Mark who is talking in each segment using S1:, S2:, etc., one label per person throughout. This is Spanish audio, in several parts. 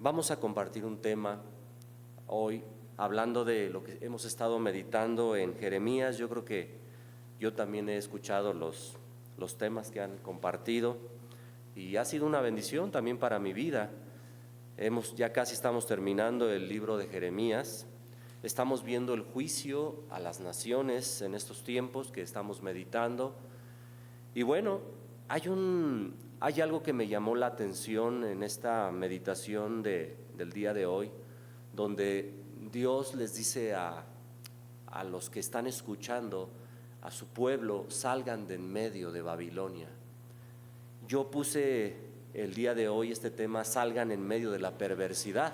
S1: Vamos a compartir un tema hoy, hablando de lo que hemos estado meditando en Jeremías. Yo creo que yo también he escuchado los temas que han compartido y ha sido una bendición también para mi vida. Ya casi estamos terminando el libro de Jeremías. Estamos viendo el juicio a las naciones en estos tiempos que estamos meditando. Y bueno, hay algo que me llamó la atención en esta meditación del día de hoy, donde Dios les dice a los que están escuchando, a su pueblo: salgan de en medio de Babilonia. Yo puse el día de hoy este tema: salgan en medio de la perversidad,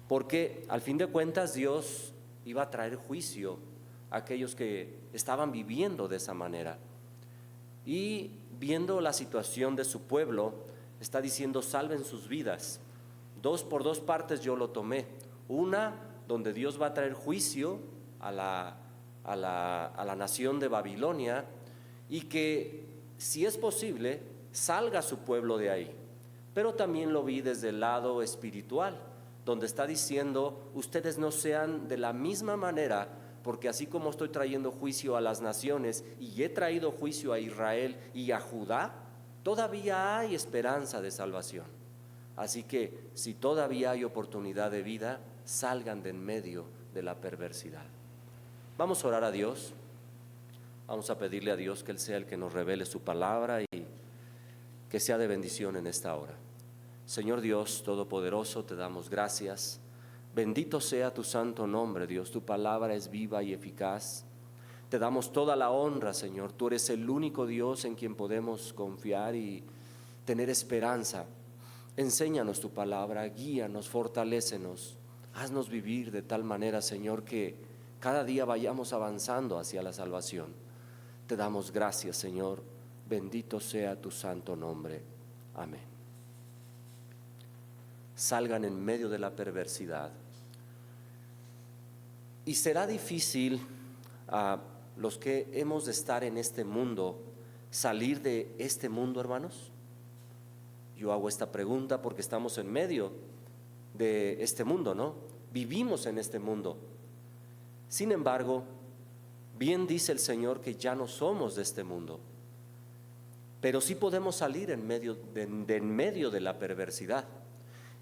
S1: porque al fin de cuentas Dios iba a traer juicio a aquellos que estaban viviendo de esa manera. Y viendo la situación de su pueblo, está diciendo: salven sus vidas. Por dos partes yo lo tomé. Una, donde Dios va a traer juicio a la nación de Babilonia, y que, si es posible, salga su pueblo de ahí. Pero también lo vi desde el lado espiritual, donde está diciendo: ustedes no sean de la misma manera, porque así como estoy trayendo juicio a las naciones y he traído juicio a Israel y a Judá, todavía hay esperanza de salvación. Así que si todavía hay oportunidad de vida, salgan de en medio de la perversidad. Vamos a orar a Dios. Vamos a pedirle a Dios que Él sea el que nos revele su palabra y que sea de bendición en esta hora. Señor Dios Todopoderoso, te damos gracias. Bendito sea tu santo nombre, Dios. Tu palabra es viva y eficaz. Te damos toda la honra, Señor. Tú eres el único Dios en quien podemos confiar y tener esperanza. Enséñanos tu palabra, guíanos, fortalécenos. Haznos vivir de tal manera, Señor, que cada día vayamos avanzando hacia la salvación. Te damos gracias, Señor. Bendito sea tu santo nombre. Amén. Salgan en medio de la perversidad. Y será difícil a los que hemos de estar en este mundo salir de este mundo, hermanos. Yo hago esta pregunta porque estamos en medio de este mundo, ¿no? Vivimos en este mundo. Sin embargo, bien dice el Señor que ya no somos de este mundo, pero sí podemos salir en medio de la perversidad.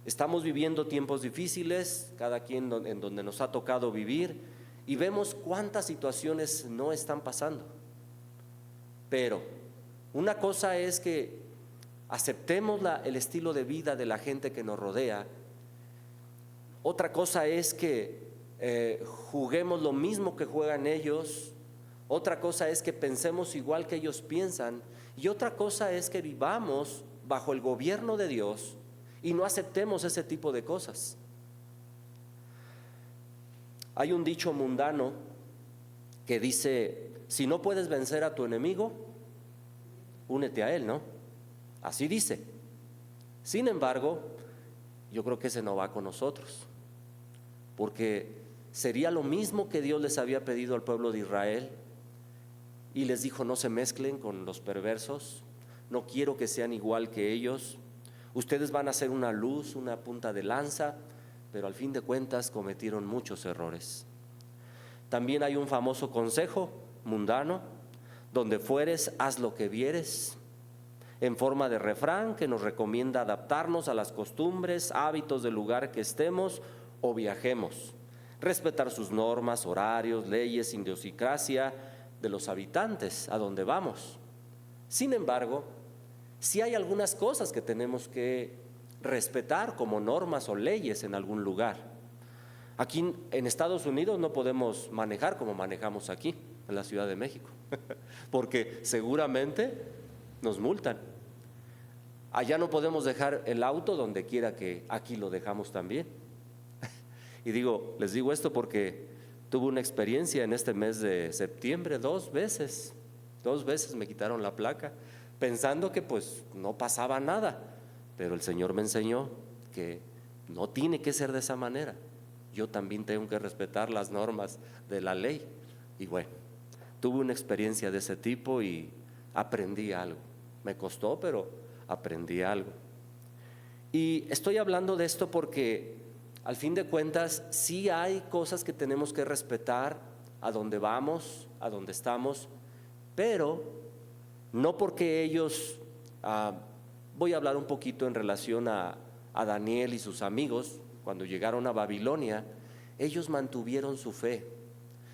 S1: Estamos viviendo tiempos difíciles, cada quien en donde nos ha tocado vivir, y vemos cuántas situaciones no están pasando. Pero una cosa es que aceptemos el estilo de vida de la gente que nos rodea. Otra cosa es que juguemos lo mismo que juegan ellos. Otra cosa es que pensemos igual que ellos piensan. Y otra cosa es que vivamos bajo el gobierno de Dios y no aceptemos ese tipo de cosas. Hay un dicho mundano que dice: si no puedes vencer a tu enemigo, únete a él, ¿no? Así dice. Sin embargo, yo creo que ese no va con nosotros, porque sería lo mismo que Dios les había pedido al pueblo de Israel y les dijo: no se mezclen con los perversos, no quiero que sean igual que ellos. Ustedes van a ser una luz, una punta de lanza, pero al fin de cuentas cometieron muchos errores. También hay un famoso consejo mundano: donde fueres, haz lo que vieres, en forma de refrán que nos recomienda adaptarnos a las costumbres, hábitos del lugar que estemos o viajemos, respetar sus normas, horarios, leyes, idiosincrasia de los habitantes a donde vamos. Sin embargo, sí hay algunas cosas que tenemos que respetar como normas o leyes en algún lugar. Aquí en Estados Unidos no podemos manejar como manejamos aquí en la Ciudad de México porque seguramente nos multan. Allá no podemos dejar el auto donde quiera que aquí lo dejamos también. Y les digo esto porque tuve una experiencia en este mes de septiembre. Dos veces me quitaron la placa, pensando que pues no pasaba nada, pero el Señor me enseñó que no tiene que ser de esa manera. Yo también tengo que respetar las normas de la ley. Y bueno, tuve una experiencia de ese tipo y aprendí algo. Me costó, pero aprendí algo. Y estoy hablando de esto porque al fin de cuentas sí hay cosas que tenemos que respetar a donde vamos, a donde estamos, pero no porque ellos, voy a hablar un poquito en relación a Daniel y sus amigos, cuando llegaron a Babilonia, ellos mantuvieron su fe,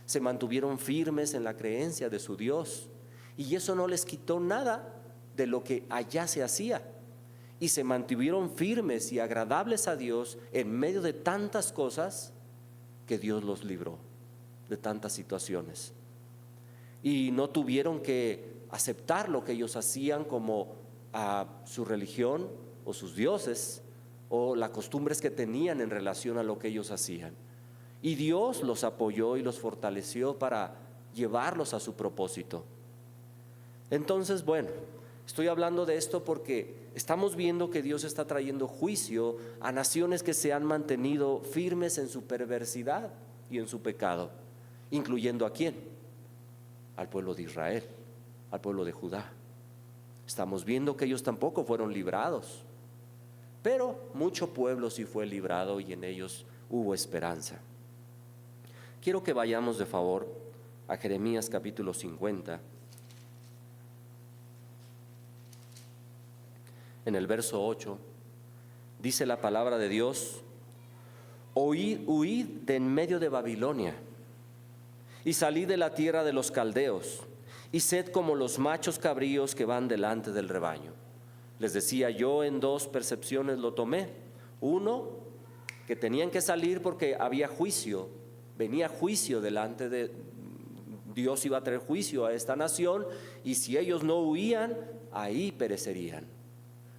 S1: se mantuvieron firmes en la creencia de su Dios, y eso no les quitó nada de lo que allá se hacía, y se mantuvieron firmes y agradables a Dios en medio de tantas cosas que Dios los libró, de tantas situaciones. Y no tuvieron que aceptar lo que ellos hacían como su religión o sus dioses o las costumbres que tenían en relación a lo que ellos hacían. Y Dios los apoyó y los fortaleció para llevarlos a su propósito. Entonces, bueno, estoy hablando de esto porque estamos viendo que Dios está trayendo juicio a naciones que se han mantenido firmes en su perversidad y en su pecado, incluyendo ¿a quién? Al pueblo de Israel, al pueblo de Judá. Estamos viendo que ellos tampoco fueron librados, pero mucho pueblo sí fue librado y en ellos hubo esperanza. Quiero que vayamos de favor a Jeremías capítulo 50. En el verso 8 dice la palabra de Dios: huid de en medio de Babilonia y salid de la tierra de los caldeos y sed como los machos cabríos que van delante del rebaño. Les decía yo, en dos percepciones lo tomé. Uno, que tenían que salir porque había juicio, venía juicio delante de Dios, iba a traer juicio a esta nación, y si ellos no huían, ahí perecerían.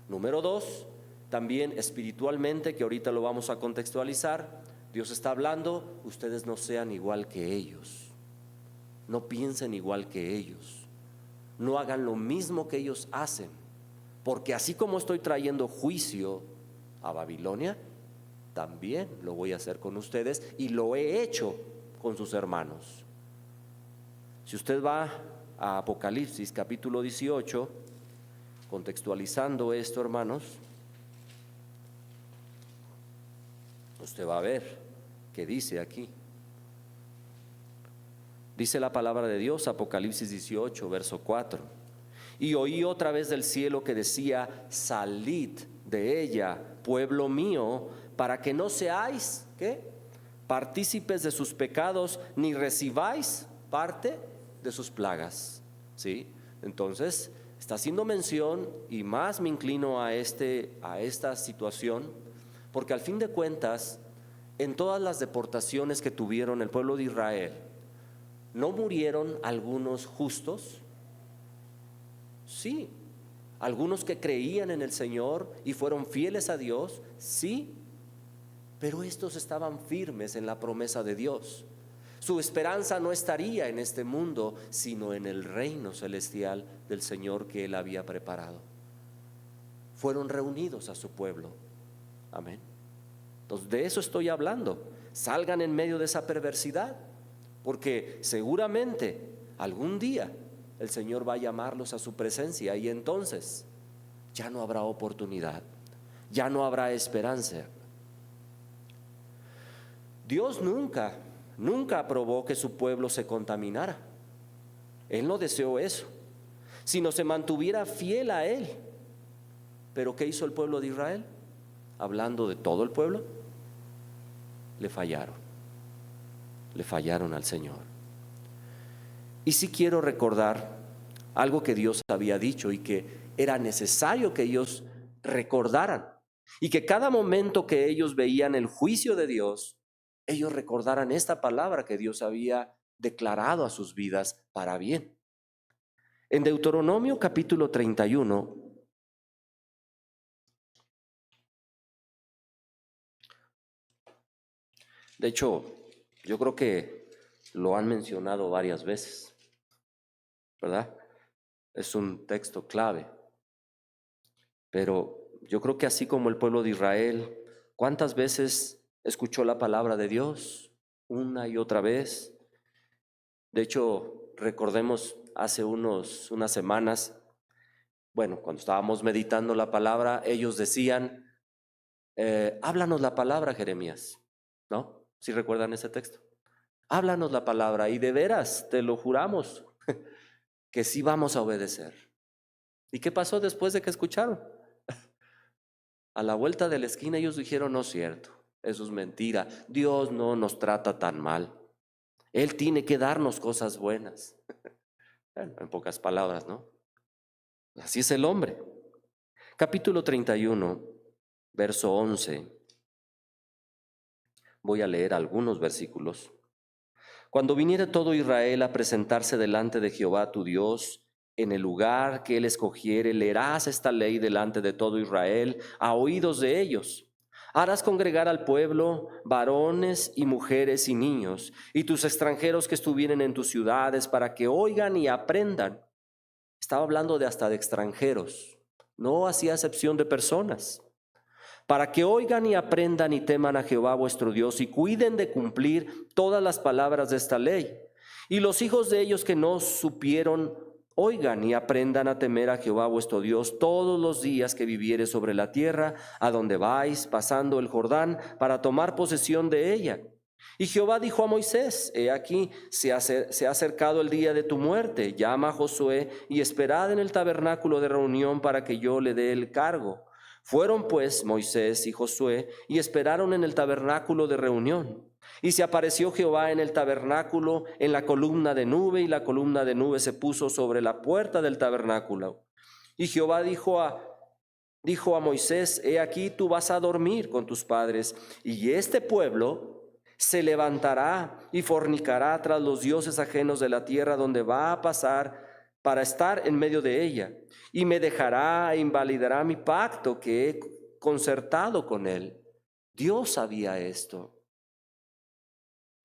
S1: Número dos, también espiritualmente, que ahorita lo vamos a contextualizar, Dios está hablando: ustedes no sean igual que ellos, no piensen igual que ellos, no hagan lo mismo que ellos hacen, porque así como estoy trayendo juicio a Babilonia, también lo voy a hacer con ustedes, y lo he hecho con sus hermanos. Si usted va a Apocalipsis capítulo 18, contextualizando esto, hermanos, usted va a ver que dice aquí. Dice la palabra de Dios, Apocalipsis 18, verso 4: y oí otra vez del cielo que decía: salid de ella, pueblo mío, para que no seáis, ¿qué?, partícipes de sus pecados, ni recibáis parte de sus plagas. ¿Sí? Entonces está haciendo mención, y más me inclino a esta situación, porque al fin de cuentas, en todas las deportaciones que tuvieron el pueblo de Israel, ¿no murieron algunos justos? Sí. Algunos que creían en el Señor y fueron fieles a Dios, sí. Pero estos estaban firmes en la promesa de Dios. Su esperanza no estaría en este mundo, sino en el reino celestial del Señor que Él había preparado. Fueron reunidos a su pueblo. Amén. Entonces, de eso estoy hablando. Salgan en medio de esa perversidad, porque seguramente algún día el Señor va a llamarlos a su presencia, y entonces ya no habrá oportunidad, ya no habrá esperanza. Dios nunca aprobó que su pueblo se contaminara. Él no deseó eso, sino se mantuviera fiel a Él. Pero ¿qué hizo el pueblo de Israel? Hablando de todo el pueblo, le fallaron al Señor. Y sí quiero recordar algo que Dios había dicho y que era necesario que ellos recordaran, y que cada momento que ellos veían el juicio de Dios, ellos recordaran esta palabra que Dios había declarado a sus vidas para bien. En Deuteronomio capítulo 31, de hecho, yo creo que lo han mencionado varias veces, ¿verdad? Es un texto clave. Pero yo creo que así como el pueblo de Israel, ¿cuántas veces escuchó la palabra de Dios? Una y otra vez. De hecho, recordemos hace unas semanas, bueno, cuando estábamos meditando la palabra, ellos decían: háblanos la palabra, Jeremías, ¿no? ¿Sí recuerdan ese texto? Háblanos la palabra y de veras, te lo juramos, que sí vamos a obedecer. ¿Y qué pasó después de que escucharon? A la vuelta de la esquina ellos dijeron, no es cierto, eso es mentira, Dios no nos trata tan mal, Él tiene que darnos cosas buenas. Bueno, en pocas palabras, ¿no? Así es el hombre. Capítulo 31, verso 11. Voy a leer algunos versículos. Cuando viniere todo Israel a presentarse delante de Jehová tu Dios, en el lugar que él escogiere, leerás esta ley delante de todo Israel, a oídos de ellos. Harás congregar al pueblo, varones y mujeres y niños, y tus extranjeros que estuvieren en tus ciudades, para que oigan y aprendan. Estaba hablando de hasta de extranjeros, no hacía excepción de personas. Para que oigan y aprendan y teman a Jehová vuestro Dios y cuiden de cumplir todas las palabras de esta ley. Y los hijos de ellos que no supieron, oigan y aprendan a temer a Jehová vuestro Dios todos los días que viviere sobre la tierra, a donde vais, pasando el Jordán, para tomar posesión de ella. Y Jehová dijo a Moisés, he aquí, se ha acercado el día de tu muerte, llama a Josué y esperad en el tabernáculo de reunión para que yo le dé el cargo. Fueron pues Moisés y Josué y esperaron en el tabernáculo de reunión. Y se apareció Jehová en el tabernáculo en la columna de nube, y la columna de nube se puso sobre la puerta del tabernáculo. Y Jehová dijo a Moisés, he aquí tú vas a dormir con tus padres, y este pueblo se levantará y fornicará tras los dioses ajenos de la tierra donde va a pasar para estar en medio de ella, y me dejará e invalidará mi pacto que he concertado con él. Dios sabía esto.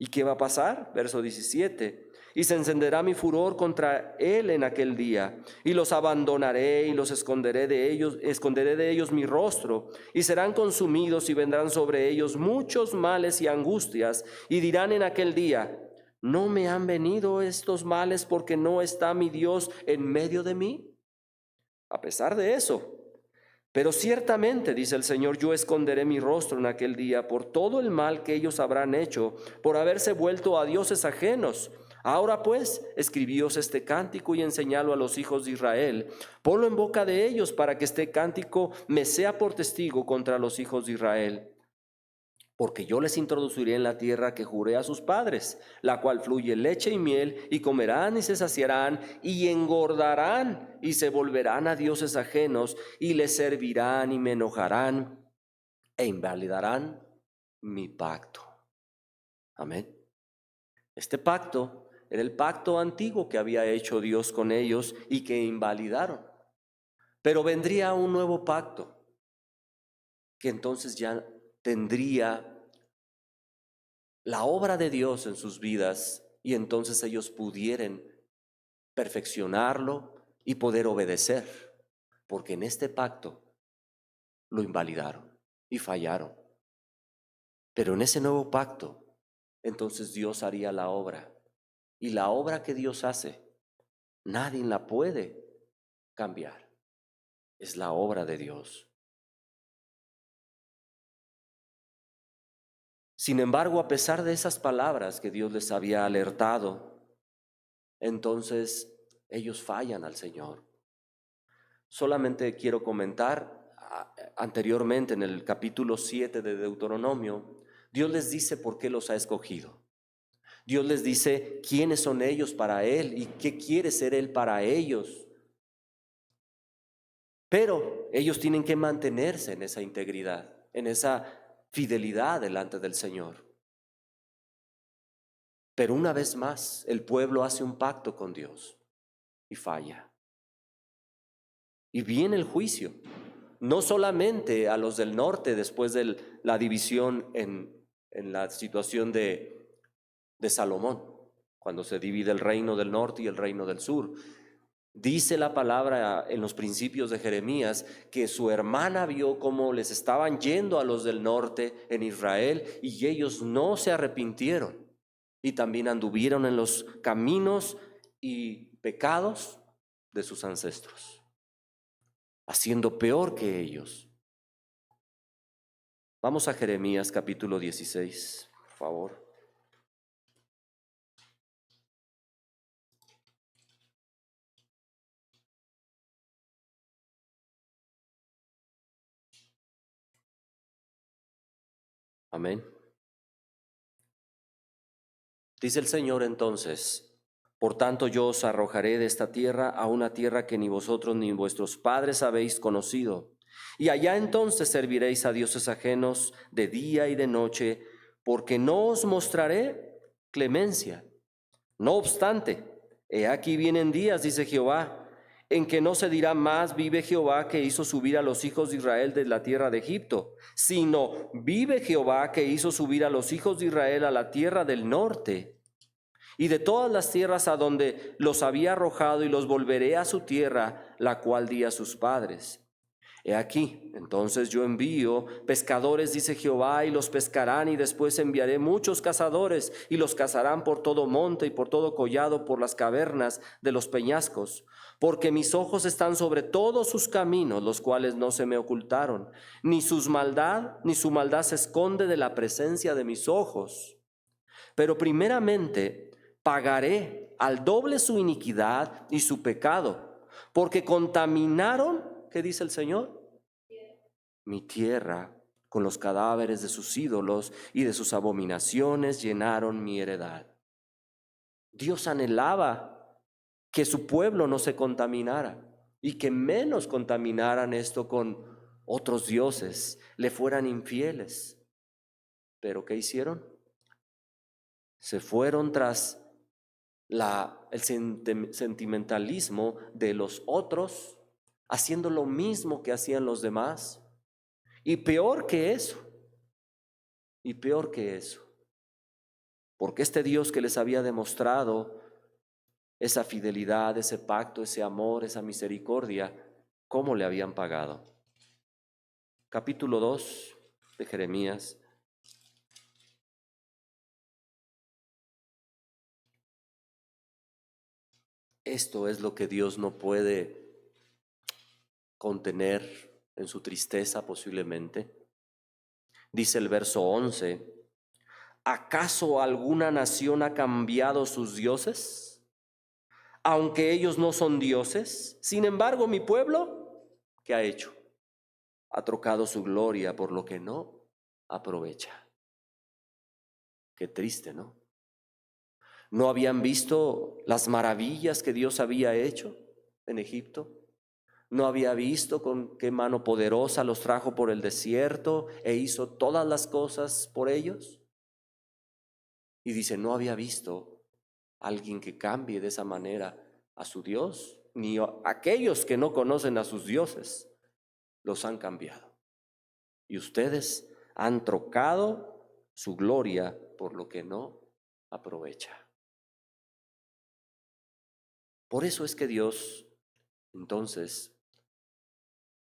S1: ¿Y qué va a pasar? Verso 17. Y se encenderá mi furor contra él en aquel día, y los abandonaré y los esconderé de ellos mi rostro, y serán consumidos y vendrán sobre ellos muchos males y angustias, y dirán en aquel día, ¿no me han venido estos males porque no está mi Dios en medio de mí? A pesar de eso, pero ciertamente, dice el Señor, yo esconderé mi rostro en aquel día por todo el mal que ellos habrán hecho, por haberse vuelto a dioses ajenos. Ahora pues, escribíos este cántico y enseñalo a los hijos de Israel. Ponlo en boca de ellos para que este cántico me sea por testigo contra los hijos de Israel. Porque yo les introduciré en la tierra que juré a sus padres, la cual fluye leche y miel, y comerán y se saciarán, y engordarán, y se volverán a dioses ajenos, y les servirán y me enojarán, e invalidarán mi pacto. Amén. Este pacto era el pacto antiguo que había hecho Dios con ellos y que invalidaron. Pero vendría un nuevo pacto, que entonces ya tendría la obra de Dios en sus vidas, y entonces ellos pudieran perfeccionarlo y poder obedecer, porque en este pacto lo invalidaron y fallaron. Pero en ese nuevo pacto, entonces Dios haría la obra, y la obra que Dios hace, nadie la puede cambiar. Es la obra de Dios. Sin embargo, a pesar de esas palabras que Dios les había alertado, entonces ellos fallan al Señor. Solamente quiero comentar, anteriormente en el capítulo 7 de Deuteronomio, Dios les dice por qué los ha escogido. Dios les dice quiénes son ellos para Él y qué quiere ser Él para ellos. Pero ellos tienen que mantenerse en esa integridad, en esa fidelidad delante del Señor. Pero una vez más, el pueblo hace un pacto con Dios y falla. Y viene el juicio, no solamente a los del norte después de la división en la situación de Salomón, cuando se divide el reino del norte y el reino del sur. Dice la palabra en los principios de Jeremías que su hermana vio cómo les estaban yendo a los del norte en Israel y ellos no se arrepintieron y también anduvieron en los caminos y pecados de sus ancestros, haciendo peor que ellos. Vamos a Jeremías capítulo 16, por favor. Amén. Dice el Señor entonces: por tanto yo os arrojaré de esta tierra a una tierra que ni vosotros ni vuestros padres habéis conocido, y allá entonces serviréis a dioses ajenos de día y de noche, porque no os mostraré clemencia. No obstante, he aquí vienen días, dice Jehová, en que no se dirá más: vive Jehová que hizo subir a los hijos de Israel de la tierra de Egipto, sino: vive Jehová que hizo subir a los hijos de Israel a la tierra del norte, y de todas las tierras a donde los había arrojado, y los volveré a su tierra, la cual di a sus padres. He aquí, entonces yo envío pescadores, dice Jehová, y los pescarán, y después enviaré muchos cazadores, y los cazarán por todo monte y por todo collado, por las cavernas de los peñascos, porque mis ojos están sobre todos sus caminos, los cuales no se me ocultaron, ni su maldad se esconde de la presencia de mis ojos. Pero primeramente pagaré al doble su iniquidad y su pecado, porque contaminaron, ¿qué dice el Señor? Mi tierra con los cadáveres de sus ídolos, y de sus abominaciones llenaron mi heredad. Dios anhelaba que su pueblo no se contaminara, y que menos contaminaran esto con otros dioses, le fueran infieles. ¿Pero qué hicieron? Se fueron tras el sentimentalismo de los otros, haciendo lo mismo que hacían los demás. Y peor que eso, porque este Dios que les había demostrado esa fidelidad, ese pacto, ese amor, esa misericordia, ¿cómo le habían pagado? Capítulo 2 de Jeremías. Esto es lo que Dios no puede contener en su tristeza posiblemente. Dice el verso 11: ¿acaso alguna nación ha cambiado sus dioses, aunque ellos no son dioses? Sin embargo, mi pueblo, ¿qué ha hecho? Ha trocado su gloria por lo que no aprovecha. Qué triste, ¿no? ¿No habían visto las maravillas que Dios había hecho en Egipto? ¿No había visto con qué mano poderosa los trajo por el desierto e hizo todas las cosas por ellos? Y dice, no había visto a alguien que cambie de esa manera a su Dios, ni aquellos que no conocen a sus dioses los han cambiado. Y ustedes han trocado su gloria por lo que no aprovecha. Por eso es que Dios, entonces,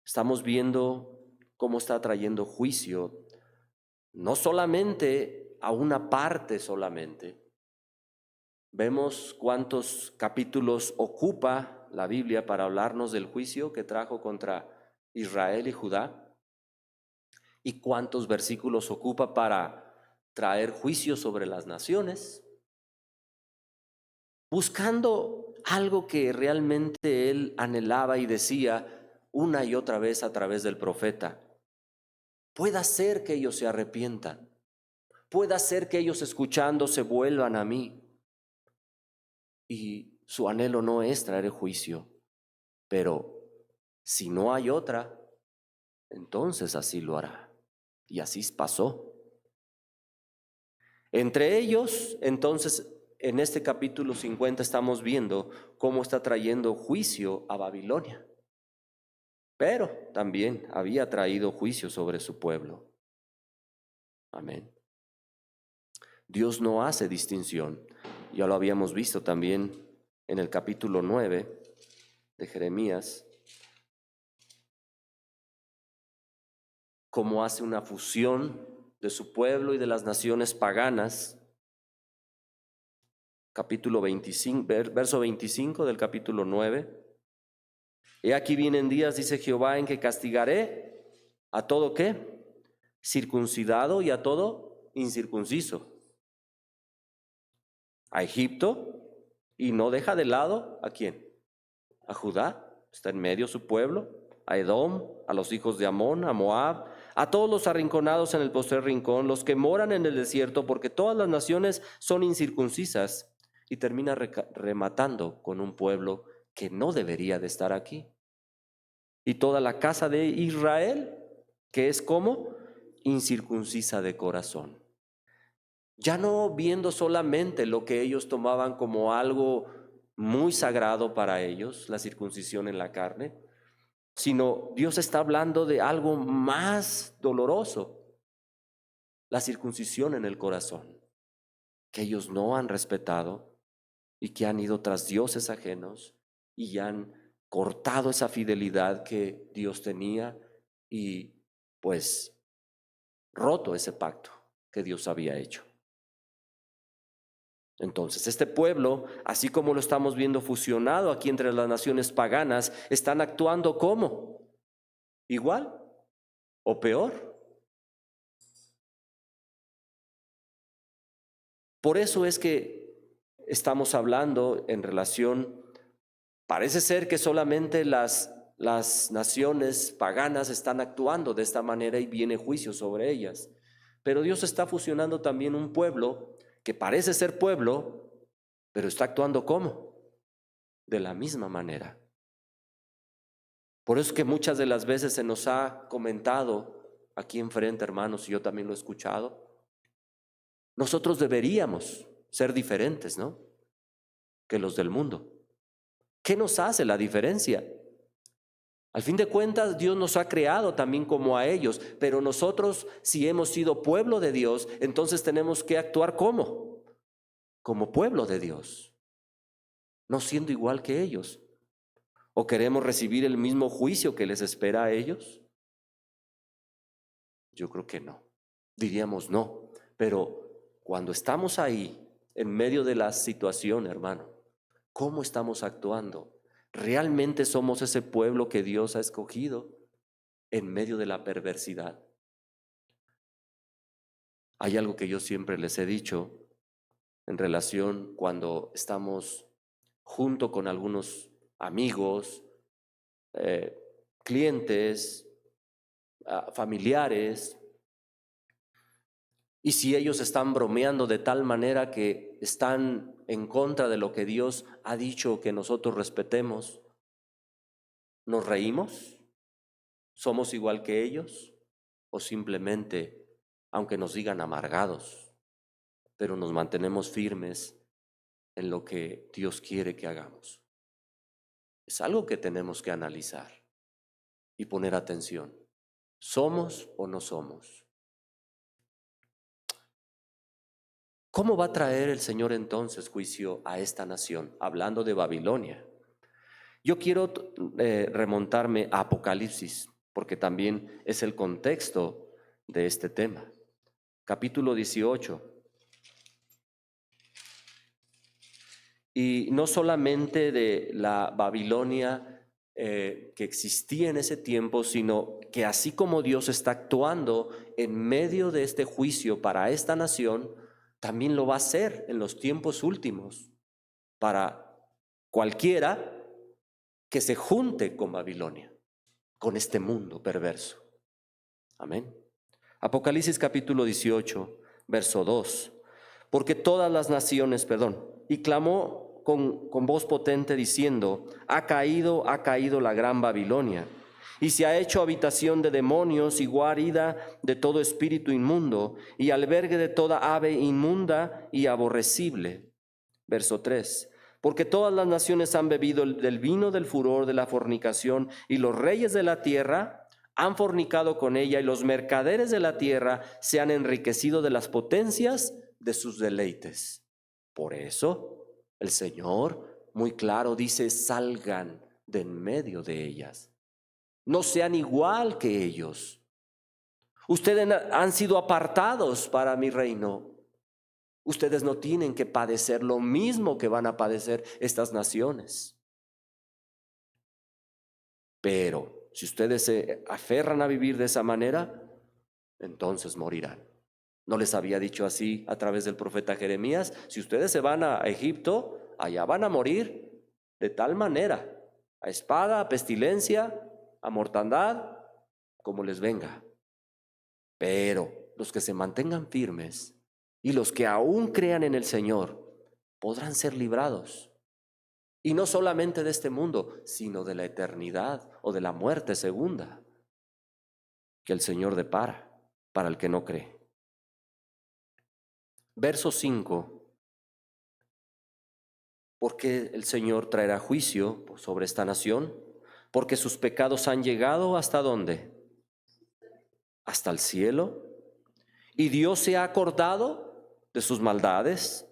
S1: estamos viendo cómo está trayendo juicio, no solamente a una parte solamente. Vemos cuántos capítulos ocupa la Biblia para hablarnos del juicio que trajo contra Israel y Judá, y cuántos versículos ocupa para traer juicio sobre las naciones, buscando algo que realmente él anhelaba y decía una y otra vez a través del profeta: pueda ser que ellos se arrepientan, pueda ser que ellos escuchando se vuelvan a mí. Y su anhelo no es traer juicio, pero si no hay otra, entonces así lo hará. Y así pasó. Entre ellos, entonces, en este capítulo 50 estamos viendo cómo está trayendo juicio a Babilonia, pero también había traído juicio sobre su pueblo. Amén. Dios no hace distinción. Ya lo habíamos visto también en el capítulo 9 de Jeremías, cómo hace una fusión de su pueblo y de las naciones paganas. Capítulo 25, verso 25 del capítulo 9. He aquí vienen días, dice Jehová, en que castigaré a todo ¿qué? circuncidado y a todo incircunciso. A Egipto, y no deja de lado ¿a quién? A Judá, está en medio su pueblo, a Edom, a los hijos de Amón, a Moab, a todos los arrinconados en el postrer rincón, los que moran en el desierto, porque todas las naciones son incircuncisas. Y termina rematando con un pueblo que no debería de estar aquí. Y toda la casa de Israel, que es como incircuncisa de corazón. Ya no viendo solamente lo que ellos tomaban como algo muy sagrado para ellos, la circuncisión en la carne, sino Dios está hablando de algo más doloroso, la circuncisión en el corazón, que ellos no han respetado y que han ido tras dioses ajenos y han cortado esa fidelidad que Dios tenía y pues roto ese pacto que Dios había hecho. Entonces, este pueblo, así como lo estamos viendo fusionado aquí entre las naciones paganas, están actuando ¿cómo? ¿Igual o peor? Por eso es que estamos hablando en relación, parece ser que solamente las naciones paganas están actuando de esta manera y viene juicio sobre ellas. Pero Dios está fusionando también un pueblo que parece ser pueblo, pero está actuando ¿cómo? De la misma manera. Por eso es que muchas de las veces se nos ha comentado aquí enfrente, hermanos, y yo también lo he escuchado, nosotros deberíamos ser diferentes, ¿no? Que los del mundo. ¿Qué nos hace la diferencia? Al fin de cuentas, Dios nos ha creado también como a ellos, pero nosotros, si hemos sido pueblo de Dios, entonces tenemos que actuar ¿cómo? Como pueblo de Dios, no siendo igual que ellos. ¿O queremos recibir el mismo juicio que les espera a ellos? Yo creo que no. Diríamos no, pero cuando estamos ahí, en medio de la situación, hermano, ¿cómo estamos actuando? ¿Realmente somos ese pueblo que Dios ha escogido en medio de la perversidad? Hay algo que yo siempre les he dicho en relación cuando estamos junto con algunos amigos, clientes, familiares, y si ellos están bromeando de tal manera que están en contra de lo que Dios ha dicho que nosotros respetemos, ¿nos reímos? ¿Somos igual que ellos? ¿O simplemente, aunque nos digan amargados, pero nos mantenemos firmes en lo que Dios quiere que hagamos? Es algo que tenemos que analizar y poner atención. ¿Somos o no somos? ¿Cómo va a traer el Señor entonces juicio a esta nación? Hablando de Babilonia. Yo quiero remontarme a Apocalipsis, porque también es el contexto de este tema. Capítulo 18. Y no solamente de la Babilonia que existía en ese tiempo, sino que así como Dios está actuando en medio de este juicio para esta nación, también lo va a hacer en los tiempos últimos para cualquiera que se junte con Babilonia, con este mundo perverso. Amén. Apocalipsis capítulo 18, verso 2. Porque todas las naciones, y clamó con voz potente diciendo, ha caído la gran Babilonia, y se ha hecho habitación de demonios y guarida de todo espíritu inmundo, y albergue de toda ave inmunda y aborrecible. Verso 3. Porque todas las naciones han bebido del vino del furor de la fornicación, y los reyes de la tierra han fornicado con ella, y los mercaderes de la tierra se han enriquecido de las potencias de sus deleites. Por eso el Señor muy claro dice, salgan de en medio de ellas. No sean igual que ellos. Ustedes han sido apartados para mi reino. Ustedes no tienen que padecer lo mismo que van a padecer estas naciones. Pero si ustedes se aferran a vivir de esa manera, entonces morirán. ¿No les había dicho así a través del profeta Jeremías? Si ustedes se van a Egipto, allá van a morir de tal manera, a espada, a pestilencia, a mortandad, como les venga. Pero los que se mantengan firmes y los que aún crean en el Señor podrán ser librados. Y no solamente de este mundo, sino de la eternidad o de la muerte segunda que el Señor depara para el que no cree. Verso 5. Porque el Señor traerá juicio sobre esta nación, porque sus pecados han llegado ¿hasta dónde? Hasta el cielo. Y Dios se ha acordado de sus maldades.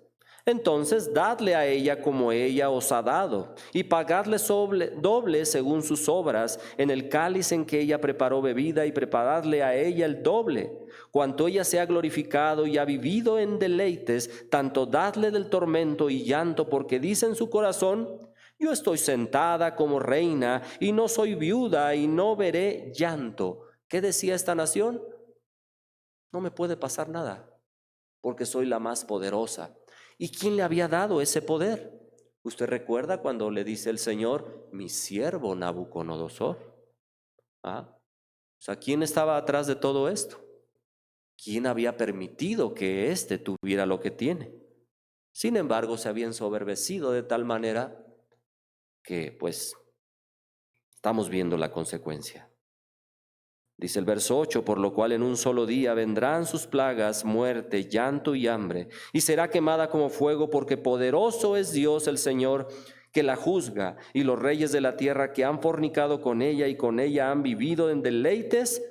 S1: Entonces dadle a ella como ella os ha dado, y pagadle doble según sus obras en el cáliz en que ella preparó bebida, y preparadle a ella el doble. Cuanto ella se ha glorificado y ha vivido en deleites, tanto dadle del tormento y llanto, porque dice en su corazón: yo estoy sentada como reina, y no soy viuda, y no veré llanto. ¿Qué decía esta nación? No me puede pasar nada, porque soy la más poderosa. ¿Y quién le había dado ese poder? ¿Usted recuerda cuando le dice el Señor, mi siervo Nabucodonosor? ¿Ah? O sea, ¿quién estaba atrás de todo esto? ¿Quién había permitido que éste tuviera lo que tiene? Sin embargo, se había ensoberbecido de tal manera que, pues, estamos viendo la consecuencia. Dice el verso 8, por lo cual en un solo día vendrán sus plagas, muerte, llanto y hambre, y será quemada como fuego, porque poderoso es Dios el Señor, que la juzga, y los reyes de la tierra que han fornicado con ella y con ella han vivido en deleites,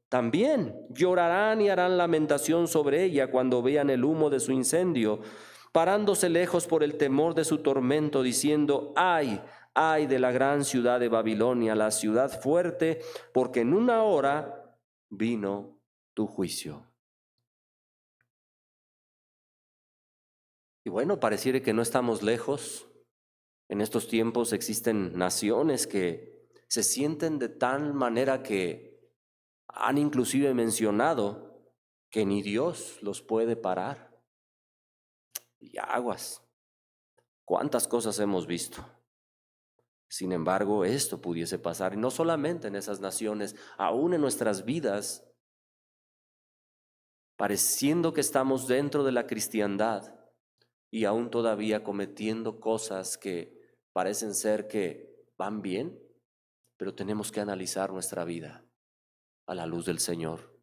S1: también llorarán y harán lamentación sobre ella cuando vean el humo de su incendio, parándose lejos por el temor de su tormento, diciendo: ay, ay de la gran ciudad de Babilonia, la ciudad fuerte, porque en una hora vino tu juicio. Y bueno, pareciera que no estamos lejos. En estos tiempos existen naciones que se sienten de tal manera que han inclusive mencionado que ni Dios los puede parar. Y aguas, cuántas cosas hemos visto. Sin embargo, esto pudiese pasar, y no solamente en esas naciones, aún en nuestras vidas, pareciendo que estamos dentro de la cristiandad y aún todavía cometiendo cosas que parecen ser que van bien, pero tenemos que analizar nuestra vida a la luz del Señor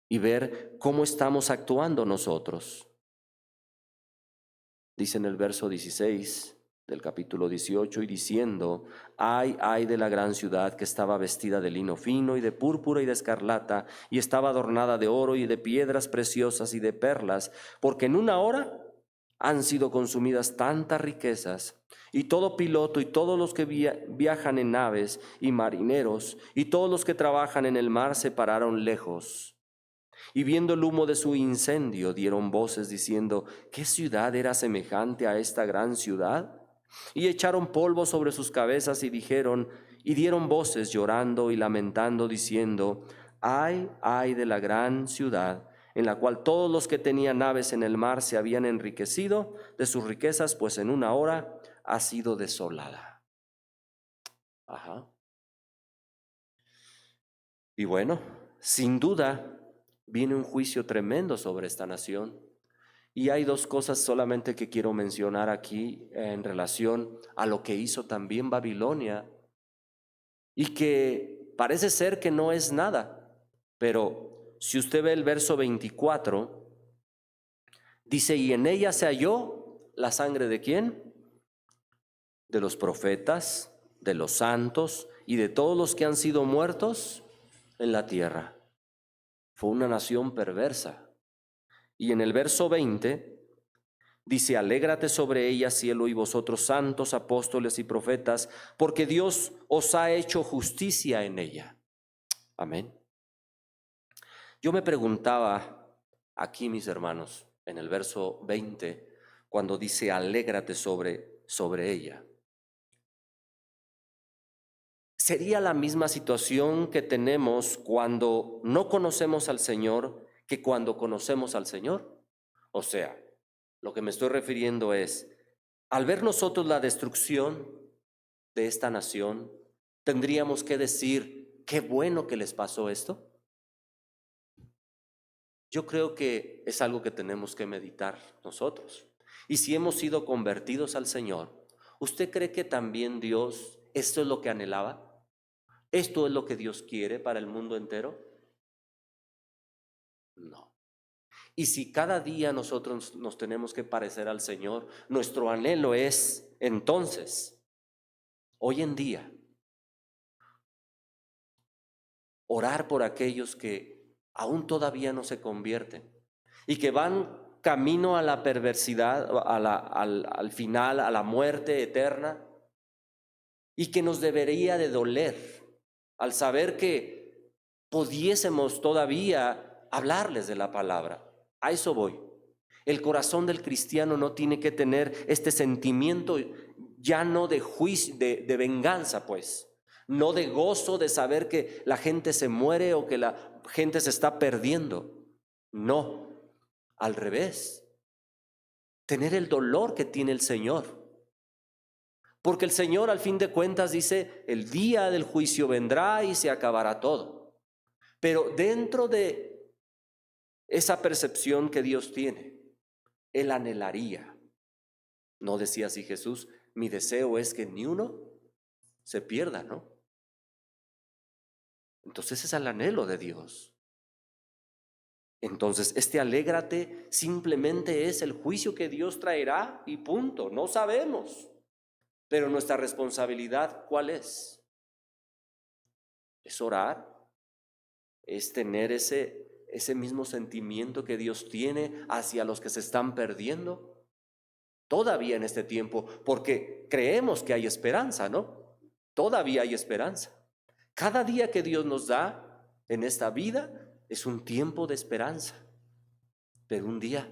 S1: y ver cómo estamos actuando nosotros. Dice en el verso 16 del capítulo 18, y diciendo: ay, ay de la gran ciudad que estaba vestida de lino fino y de púrpura y de escarlata, y estaba adornada de oro y de piedras preciosas y de perlas, porque en una hora han sido consumidas tantas riquezas. Y todo piloto y todos los que viajan en naves y marineros y todos los que trabajan en el mar se pararon lejos. Y viendo el humo de su incendio, dieron voces diciendo: ¿qué ciudad era semejante a esta gran ciudad? Y echaron polvo sobre sus cabezas y dieron voces llorando y lamentando, diciendo: ay, ay de la gran ciudad, en la cual todos los que tenían naves en el mar se habían enriquecido de sus riquezas, pues en una hora ha sido desolada. Ajá. Y bueno, sin duda viene un juicio tremendo sobre esta nación. Y hay dos cosas solamente que quiero mencionar aquí en relación a lo que hizo también Babilonia y que parece ser que no es nada, pero si usted ve el verso 24, dice: y en ella se halló la sangre ¿de quién? De los profetas, de los santos y de todos los que han sido muertos en la tierra. Fue una nación perversa. Y en el verso 20 dice: alégrate sobre ella, cielo, y vosotros santos, apóstoles y profetas, porque Dios os ha hecho justicia en ella. Amén. Yo me preguntaba aquí, mis hermanos, en el verso 20, cuando dice alégrate sobre ella. Sería la misma situación que tenemos cuando no conocemos al Señor que cuando conocemos al Señor. O sea, lo que me estoy refiriendo es, al ver nosotros la destrucción de esta nación, tendríamos que decir, qué bueno que les pasó esto. Yo creo que es algo que tenemos que meditar nosotros. Y si hemos sido convertidos al Señor, ¿usted cree que también Dios, esto es lo que anhelaba? ¿Esto es lo que Dios quiere para el mundo entero? No. Y si cada día nosotros nos tenemos que parecer al Señor, nuestro anhelo es entonces, hoy en día, orar por aquellos que aún todavía no se convierten y que van camino a la perversidad, al final, a la muerte eterna, y que nos debería de doler al saber que pudiésemos todavía hablarles de la palabra. A eso voy. El corazón del cristiano no tiene que tener este sentimiento ya no de juicio, de venganza, pues, no de gozo de saber que la gente se muere o que la gente se está perdiendo. No, al revés, tener el dolor que tiene el Señor. Porque el Señor al fin de cuentas dice, el día del juicio vendrá y se acabará todo. Pero dentro de esa percepción que Dios tiene, Él anhelaría. ¿No decía así Jesús? Mi deseo es que ni uno se pierda, ¿no? Entonces es el anhelo de Dios. Entonces, este alégrate simplemente es el juicio que Dios traerá y punto. No sabemos. Pero nuestra responsabilidad, ¿cuál es? Es orar, es tener ese mismo sentimiento que Dios tiene hacia los que se están perdiendo todavía en este tiempo, porque creemos que hay esperanza, ¿no? Todavía hay esperanza. Cada día que Dios nos da en esta vida es un tiempo de esperanza, pero un día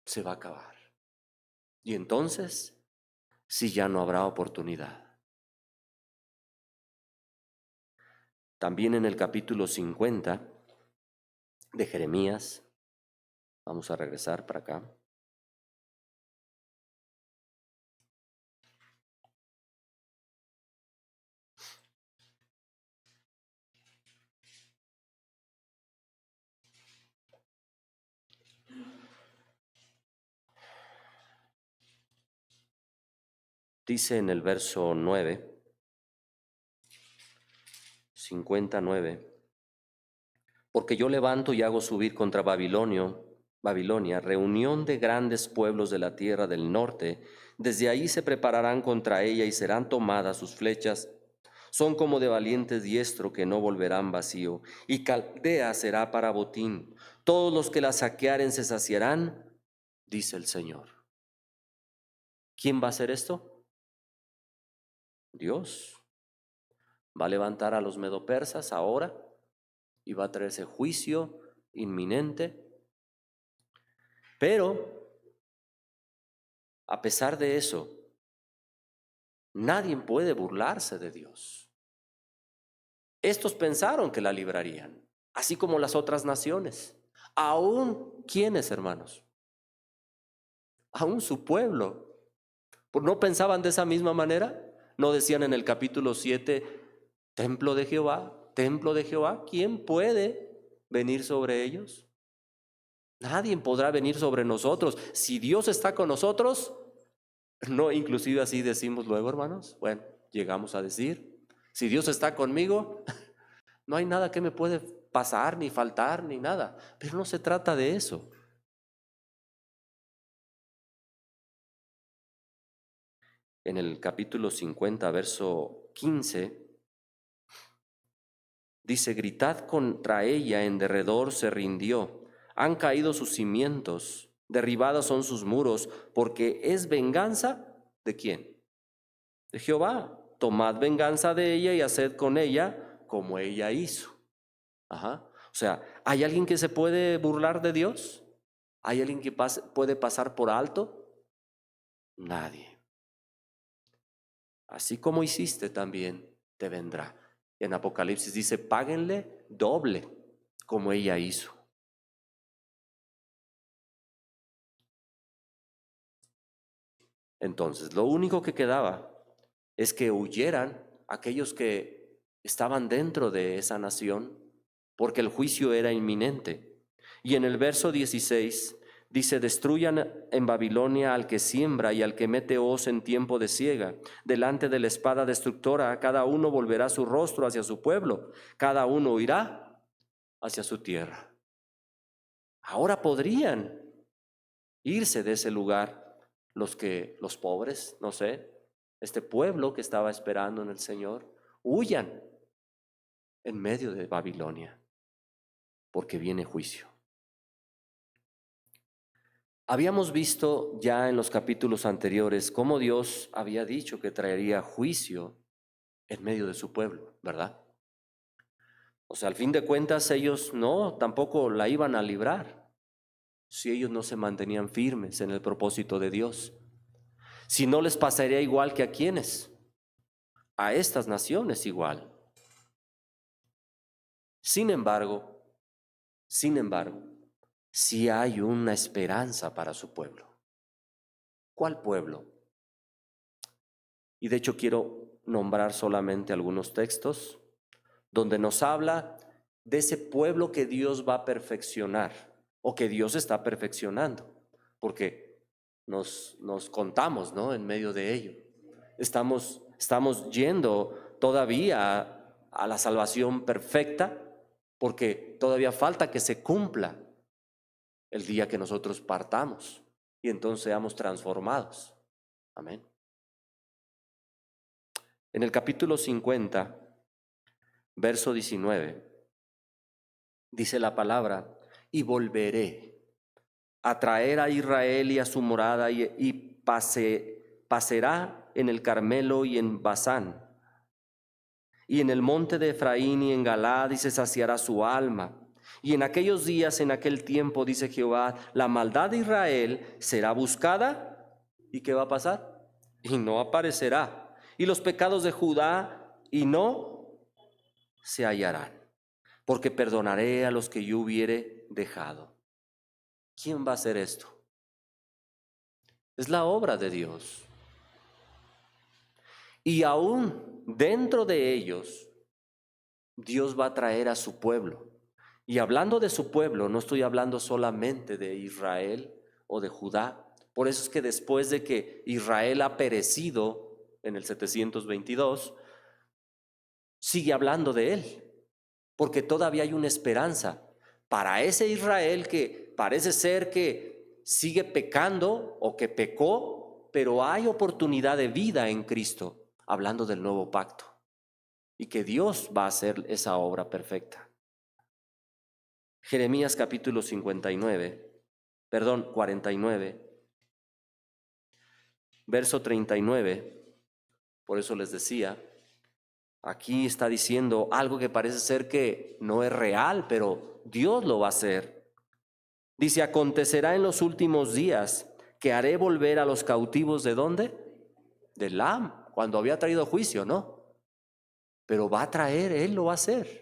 S1: se va a acabar. Y entonces, sí, ya no habrá oportunidad. También en el capítulo 50 de Jeremías, vamos a regresar para acá. Dice en el verso 9, 59, porque yo levanto y hago subir contra Babilonia, reunión de grandes pueblos de la tierra del norte, desde ahí se prepararán contra ella y serán tomadas sus flechas. Son como de valientes diestro que no volverán vacío, y Caldea será para botín. Todos los que la saquearen se saciarán, dice el Señor. ¿Quién va a hacer esto? Dios. Va a levantar a los medopersas ahora y va a traerse juicio inminente. Pero, a pesar de eso, nadie puede burlarse de Dios. Estos pensaron que la librarían, así como las otras naciones. Aún, ¿quiénes, hermanos? Aún su pueblo. ¿No pensaban de esa misma manera? ¿No decían en el capítulo 7, templo de Jehová, templo de Jehová? ¿Quién puede venir sobre ellos? Nadie podrá venir sobre nosotros. Si Dios está con nosotros, no, inclusive así decimos luego, hermanos. Bueno, llegamos a decir, si Dios está conmigo, no hay nada que me puede pasar, ni faltar, ni nada. Pero no se trata de eso. En el capítulo 50, verso 15, dice, gritad contra ella, en derredor se rindió. Han caído sus cimientos, derribados son sus muros, porque es venganza ¿de quién? De Jehová. Tomad venganza de ella y haced con ella como ella hizo. Ajá. O sea, ¿hay alguien que se puede burlar de Dios? ¿Hay alguien que puede pasar por alto? Nadie. Así como hiciste también, te vendrá. En Apocalipsis dice, páguenle doble, como ella hizo. Entonces, lo único que quedaba es que huyeran aquellos que estaban dentro de esa nación, porque el juicio era inminente. Y en el verso 16 dice, destruyan en Babilonia al que siembra y al que mete hoz en tiempo de siega. Delante de la espada destructora, cada uno volverá su rostro hacia su pueblo, cada uno irá hacia su tierra. Ahora podrían irse de ese lugar los pobres, no sé, este pueblo que estaba esperando en el Señor, huyan en medio de Babilonia, porque viene juicio. Habíamos visto ya en los capítulos anteriores cómo Dios había dicho que traería juicio en medio de su pueblo, ¿verdad? O sea, al fin de cuentas ellos tampoco la iban a librar si ellos no se mantenían firmes en el propósito de Dios. Si no, les pasaría igual que a quienes, a estas naciones igual. Sin embargo, sí hay una esperanza para su pueblo. ¿Cuál pueblo? Y de hecho quiero nombrar solamente algunos textos donde nos habla de ese pueblo que Dios va a perfeccionar o que Dios está perfeccionando, porque nos contamos, ¿no? En medio de ello. Estamos yendo todavía a la salvación perfecta, porque todavía falta que se cumpla el día que nosotros partamos y entonces seamos transformados. Amén. En el capítulo 50, verso 19, dice la palabra, y volveré a traer a Israel y a su morada y pacerá en el Carmelo y en Basán, y en el monte de Efraín y en Galaad, y se saciará su alma. Y en aquellos días, en aquel tiempo, dice Jehová, la maldad de Israel será buscada. ¿Y qué va a pasar? Y no aparecerá. Y los pecados de Judá, y no se hallarán. Porque perdonaré a los que yo hubiere dejado. ¿Quién va a hacer esto? Es la obra de Dios. Y aún dentro de ellos, Dios va a traer a su pueblo. Y hablando de su pueblo, no estoy hablando solamente de Israel o de Judá. Por eso es que después de que Israel ha perecido en el 722, sigue hablando de él, porque todavía hay una esperanza para ese Israel que parece ser que sigue pecando o que pecó, pero hay oportunidad de vida en Cristo, hablando del nuevo pacto, y que Dios va a hacer esa obra perfecta. Jeremías capítulo 49, verso 39, por eso les decía, aquí está diciendo algo que parece ser que no es real, pero Dios lo va a hacer. Dice, acontecerá en los últimos días que haré volver a los cautivos ¿de dónde? De Elam, cuando había traído juicio, ¿no? Pero va a traer, Él lo va a hacer.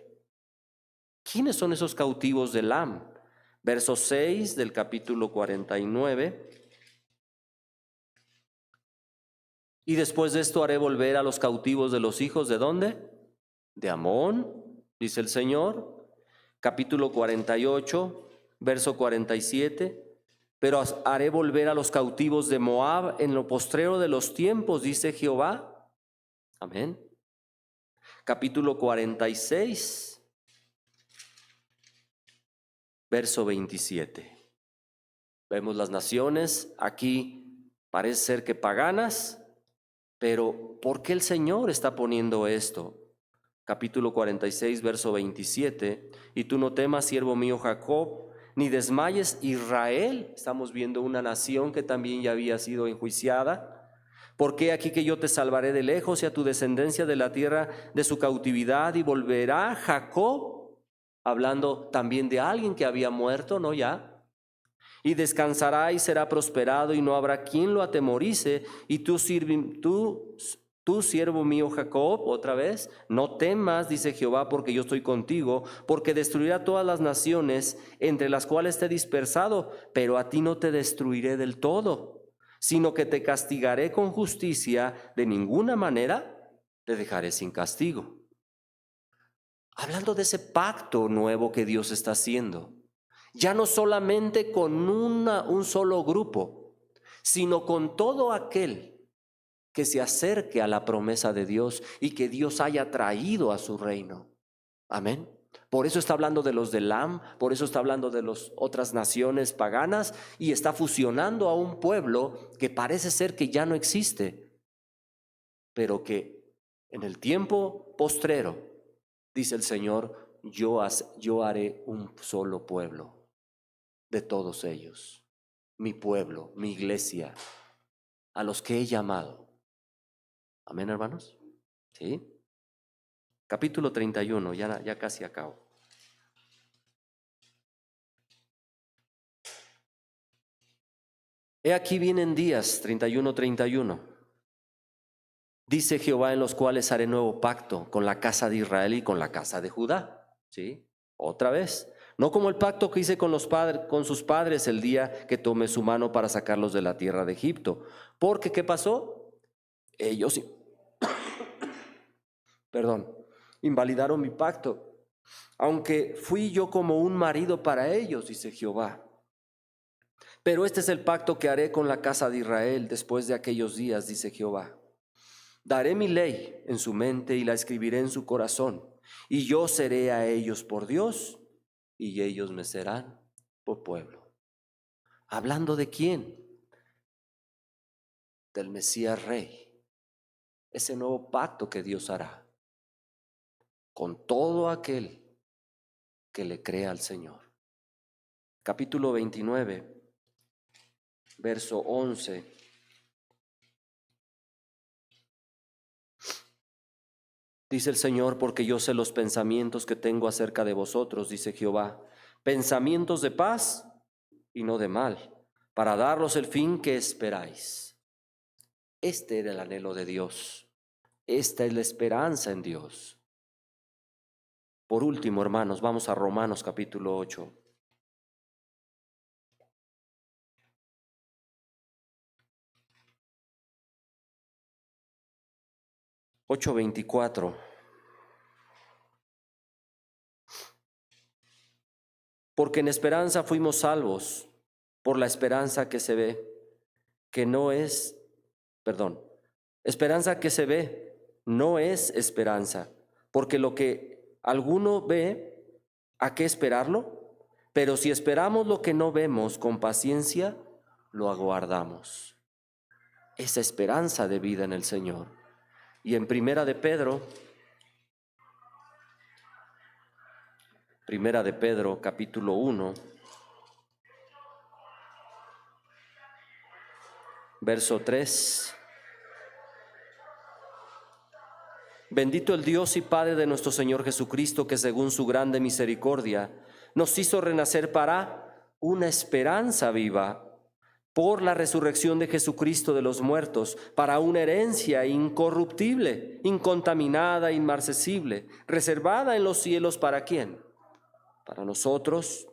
S1: ¿Quiénes son esos cautivos de Elam? Verso 6 del capítulo 49. Y después de esto haré volver a los cautivos de los hijos ¿de dónde? De Amón, dice el Señor. Capítulo 48, verso 47. Pero haré volver a los cautivos de Moab en lo postrero de los tiempos, dice Jehová. Amén. Capítulo 46, verso 27. Vemos las naciones, aquí parece ser que paganas, pero ¿por qué el Señor está poniendo esto? Capítulo 46, verso 27. Y tú no temas, siervo mío Jacob, ni desmayes Israel. Estamos viendo una nación que también ya había sido enjuiciada. Porque aquí que yo te salvaré de lejos y a tu descendencia de la tierra de su cautividad, y volverá Jacob, hablando también de alguien que había muerto, ¿no? Ya. Y descansará y será prosperado y no habrá quien lo atemorice, y tú Tú, siervo mío Jacob, otra vez, no temas, dice Jehová, porque yo estoy contigo, porque destruirá todas las naciones entre las cuales te he dispersado, pero a ti no te destruiré del todo, sino que te castigaré con justicia, de ninguna manera te dejaré sin castigo. Hablando de ese pacto nuevo que Dios está haciendo, ya no solamente con un solo grupo, sino con todo aquel que se acerque a la promesa de Dios y que Dios haya traído a su reino. Amén. Por eso está hablando de los de Elam, por eso está hablando de las otras naciones paganas y está fusionando a un pueblo que parece ser que ya no existe, pero que en el tiempo postrero, dice el Señor, yo haré un solo pueblo de todos ellos, mi pueblo, mi iglesia, a los que he llamado. Amén, hermanos. ¿Sí? Capítulo 31, ya casi acabo. He aquí vienen días, 31. Dice Jehová, en los cuales haré nuevo pacto con la casa de Israel y con la casa de Judá. ¿Sí? Otra vez. No como el pacto que hice con sus padres el día que tomé su mano para sacarlos de la tierra de Egipto. Porque, ¿qué pasó? Ellos, invalidaron mi pacto, aunque fui yo como un marido para ellos, dice Jehová. Pero este es el pacto que haré con la casa de Israel después de aquellos días, dice Jehová. Daré mi ley en su mente y la escribiré en su corazón, y yo seré a ellos por Dios, y ellos me serán por pueblo. ¿Hablando de quién? Del Mesías Rey. Ese nuevo pacto que Dios hará con todo aquel que le crea al Señor. Capítulo 29, verso 11. Dice el Señor, porque yo sé los pensamientos que tengo acerca de vosotros, dice Jehová, pensamientos de paz y no de mal, para daros el fin que esperáis. Este era el anhelo de Dios. Esta es la esperanza en Dios. Por último, hermanos, vamos a Romanos capítulo 8. Ocho 24. Porque en esperanza fuimos salvos, por la esperanza que se ve, que no es, esperanza que se ve, no es esperanza, porque lo que alguno ve, ¿a qué esperarlo? Pero si esperamos lo que no vemos con paciencia, lo aguardamos. Esa esperanza de vida en el Señor. Y en Primera de Pedro, capítulo 1, verso 3. Bendito el Dios y Padre de nuestro Señor Jesucristo, que según su grande misericordia nos hizo renacer para una esperanza viva por la resurrección de Jesucristo de los muertos, para una herencia incorruptible, incontaminada, inmarcesible, reservada en los cielos. ¿Para quién? Para nosotros,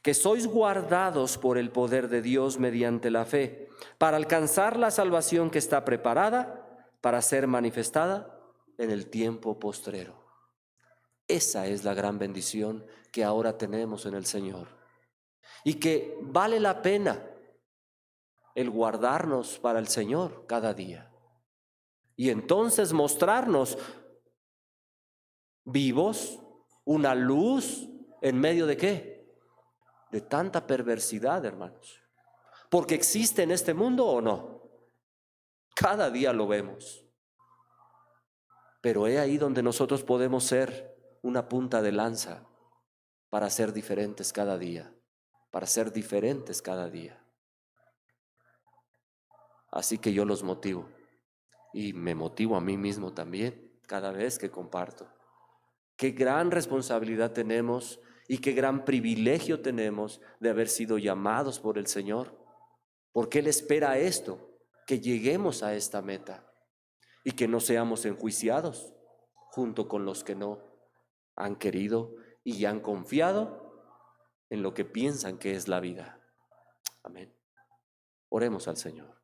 S1: que sois guardados por el poder de Dios mediante la fe, para alcanzar la salvación que está preparada para ser manifestada en el tiempo postrero. Esa es la gran bendición que ahora tenemos en el Señor y que vale la pena el guardarnos para el Señor cada día y entonces mostrarnos vivos, una luz en medio de ¿qué? De tanta perversidad, hermanos. Porque existe en este mundo o no. Cada día lo vemos. Pero es ahí donde nosotros podemos ser una punta de lanza para ser diferentes cada día, para ser diferentes cada día. Así que yo los motivo y me motivo a mí mismo también cada vez que comparto. Qué gran responsabilidad tenemos y qué gran privilegio tenemos de haber sido llamados por el Señor, porque Él espera esto, que lleguemos a esta meta. y que no seamos enjuiciados junto con los que no han querido y han confiado en lo que piensan que es la vida. Amén. Oremos al Señor.